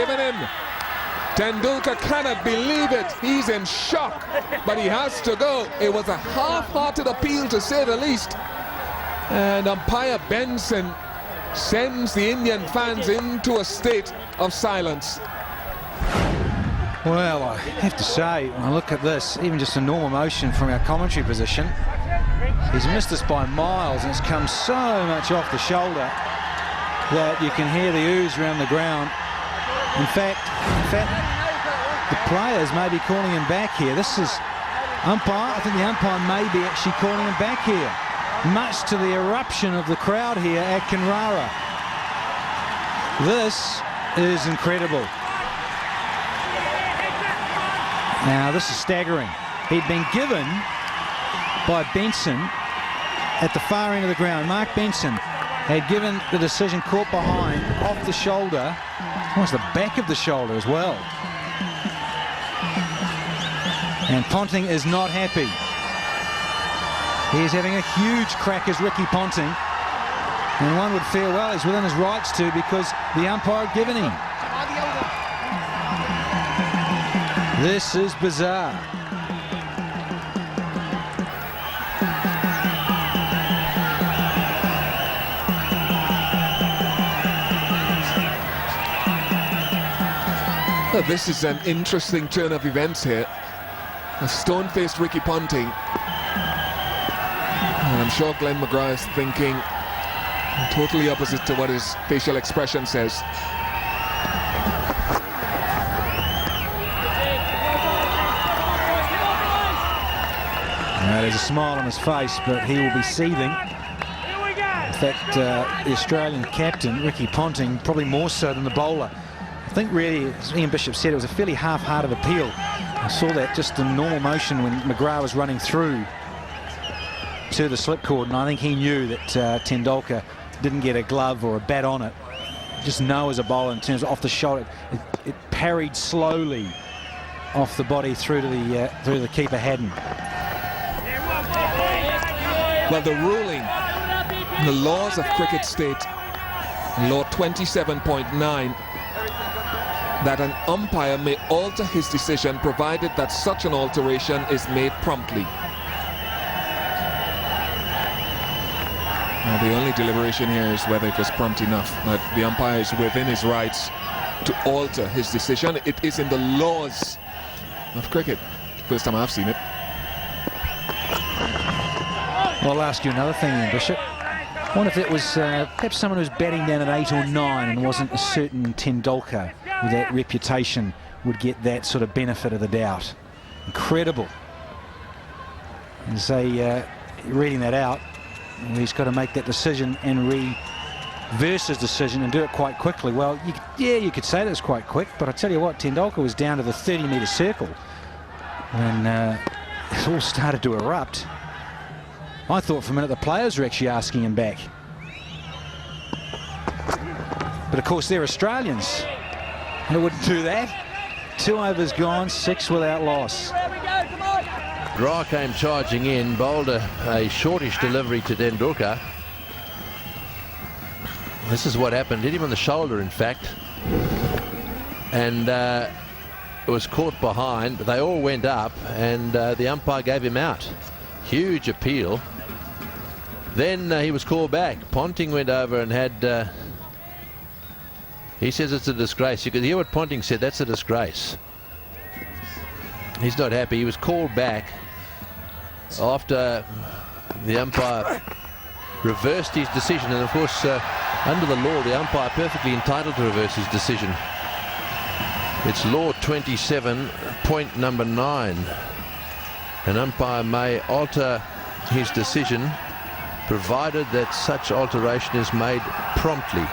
given in. Tendulkar cannot believe it. He's in shock, but he has to go. It was a half-hearted appeal, to say the least. And umpire Benson sends the Indian fans into a state of silence. Well, I have to say, when I look at this, even just a normal motion from our commentary position, he's missed us by miles, and it's come so much off the shoulder that you can hear the ooze around the ground. In fact, the players may be calling him back here. This is umpire. I think the umpire may be actually calling him back here, much to the eruption of the crowd here at Kenrara. This is incredible. Now, this is staggering. He'd been given by Benson at the far end of the ground. Mark Benson had given the decision caught behind, off the shoulder, almost the back of the shoulder as well. And Ponting is not happy. He is having a huge crack as Ricky Ponting. And one would feel, well, he's within his rights to, because the umpire had given him. This is bizarre. Well, this is an interesting turn of events here. A stone-faced Ricky Ponting. And I'm sure Glenn McGrath is thinking totally opposite to what his facial expression says. There's a smile on his face, but he will be seething. In fact, the Australian captain, Ricky Ponting, probably more so than the bowler. I think really, as Ian Bishop said, it was a fairly half-hearted appeal. I saw that just in normal motion when McGrath was running through to the slipcord, and I think he knew that Tendulkar didn't get a glove or a bat on it. Just know as a bowler in terms of off the shoulder, it parried slowly off the body through to the keeper Haddon. Well, the ruling, the laws of cricket state, law 27.9, that an umpire may alter his decision provided that such an alteration is made promptly. Now, the only deliberation here is whether it was prompt enough, but the umpire is within his rights to alter his decision. It is in the laws of cricket. First time I've seen it. Well, I'll ask you another thing, Ian Bishop. I wonder if it was perhaps someone who's batting down at 8 or 9 and wasn't a certain Tendulkar with that reputation would get that sort of benefit of the doubt. Incredible. And say, reading that out, he's got to make that decision and reverse his decision and do it quite quickly. Well, you could say that was quite quick, but I tell you what, Tendulkar was down to the 30-metre circle when it all started to erupt. I thought for a minute the players were actually asking him back. But of course they're Australians. They wouldn't do that. 2 overs gone, 6 without loss. Gra came charging in, bowled a shortish delivery to Tendulkar. This is what happened. Hit him on the shoulder, in fact. And it was caught behind. They all went up, and the umpire gave him out. Huge appeal. Then he was called back. Ponting went over and had... he says it's a disgrace. You could hear what Ponting said. That's a disgrace. He's not happy. He was called back after the umpire reversed his decision. And of course, under the law, the umpire perfectly entitled to reverse his decision. It's law 27, point number 9. An umpire may alter his decision provided that such alteration is made promptly.